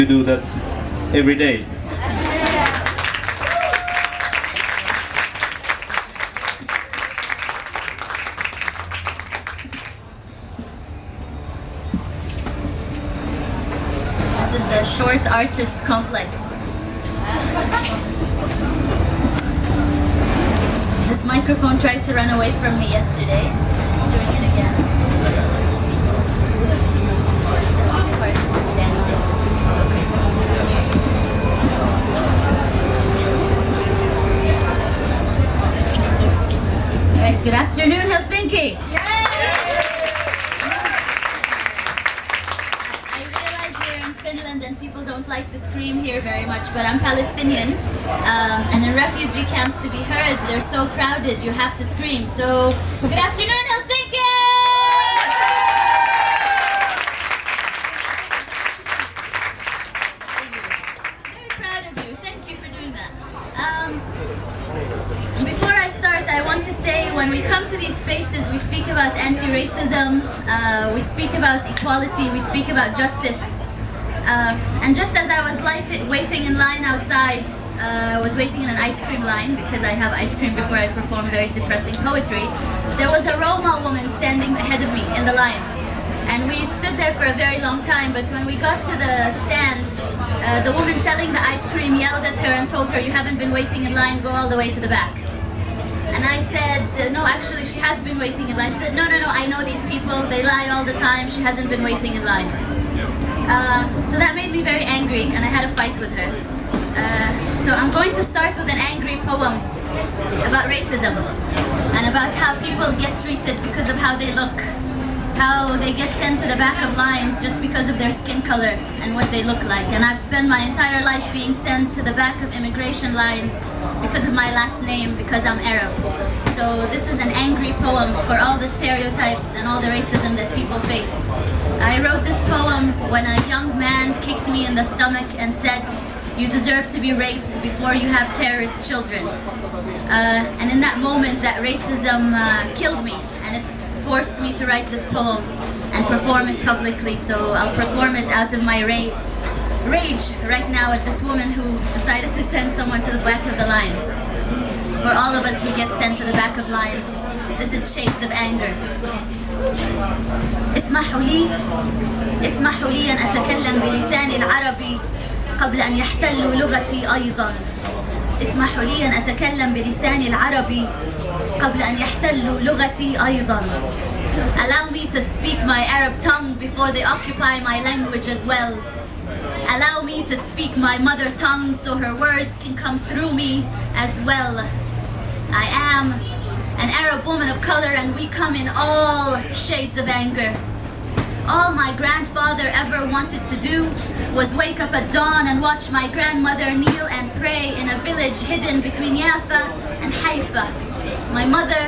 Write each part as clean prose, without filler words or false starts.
We do that every day. This is the short artist complex. This microphone tried to run away from me yesterday, and it's doing it again. This is part of dancing. All right, good afternoon, Helsinki. I realize we're in Finland and people don't like to scream here very much, but I'm Palestinian. And in refugee camps, to be heard, they're so crowded, you have to scream. So, good afternoon, Helsinki! Very proud of you. Thank you for doing that. Before I start, I want to say when we come to these spaces, we speak about anti-racism, we speak about equality, we speak about justice. And just as I was waiting in line outside, I was waiting in an ice cream line because I have ice cream before I perform very depressing poetry. There was a Roma woman standing ahead of me in the line. And we stood there for a very long time, but when we got to the stand, the woman selling the ice cream yelled at her and told her, "You haven't been waiting in line, go all the way to the back." And I said, "No, actually she has been waiting in line." She said, no, I know these people, they lie all the time, she hasn't been waiting in line. So that made me very angry and I had a fight with her. So I'm going to start with an angry poem about racism and about how people get treated because of how they look, how they get sent to the back of lines just because of their skin color and what they look like. And I've spent my entire life being sent to the back of immigration lines because of my last name, because I'm Arab. So this is an angry poem for all the stereotypes and all the racism that people face. I wrote this poem when a young man kicked me in the stomach and said, "You deserve to be raped before you have terrorist children." And in that moment, that racism killed me, and it forced me to write this poem and perform it publicly. So I'll perform it out of my rage right now at this woman who decided to send someone to the back of the line. For all of us who get sent to the back of lines, this is shades of anger. اسمحوا لي أن أتكلم بلساني العربي قبل أن يحتلوا لغتي أيضا. اسمحوا لي أن أتكلم بلساني العربي قبل أن يحتلوا لغتي أيضا. Allow me to speak my Arab tongue before they occupy my language as well. Allow me to speak my mother tongue so her words can come through me as well. I am an Arab woman of color and we come in all shades of anger. All my grandfather ever wanted to do was wake up at dawn and watch my grandmother kneel and pray in a village hidden between Jaffa and Haifa. My mother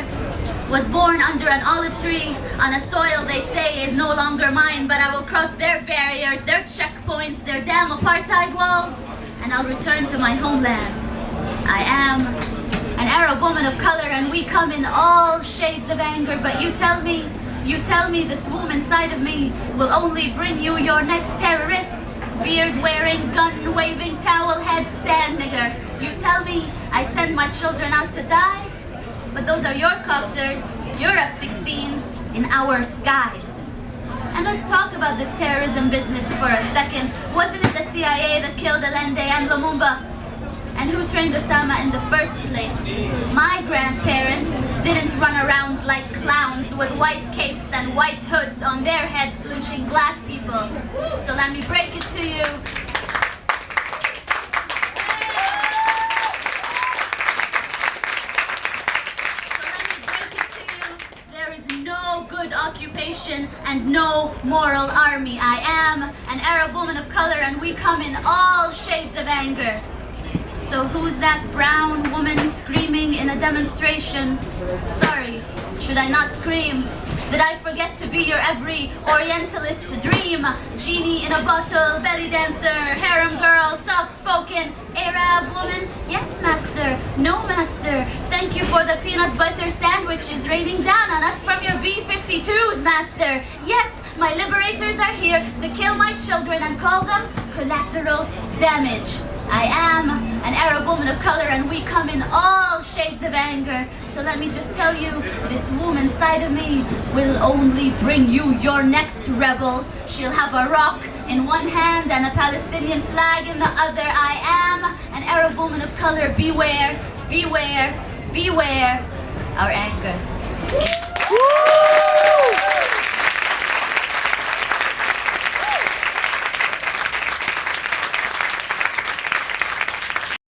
was born under an olive tree on a soil they say is no longer mine, but I will cross their barriers, their checkpoints, their damn apartheid walls, and I'll return to my homeland. I am an Arab woman of color and we come in all shades of anger, but you tell me this woman side of me will only bring you your next terrorist, beard-wearing, gun-waving, towel-head sand nigger. You tell me I send my children out to die, but those are your copters, your F-16s, in our skies. And let's talk about this terrorism business for a second. Wasn't it the CIA that killed Allende and Lumumba? And who trained Osama in the first place? My grandparents didn't run around like clowns with white capes and white hoods on their heads lynching black people. So let me break it to you. There is no good occupation and no moral army. I am an Arab woman of color and we come in all shades of anger. So who's that brown woman screaming in a demonstration? Sorry, should I not scream? Did I forget to be your every Orientalist dream? Genie in a bottle, belly dancer, harem girl, soft-spoken Arab woman? Yes, master. No, master. Thank you for the peanut butter sandwiches raining down on us from your B-52s, master. Yes, My liberators are here to kill my children and call them collateral damage. I am an Arab woman of color and we come in all shades of anger. So let me just tell you, this woman side of me will only bring you your next rebel. She'll have a rock in one hand and a Palestinian flag in the other. I am an Arab woman of color. Beware, beware, beware our anger.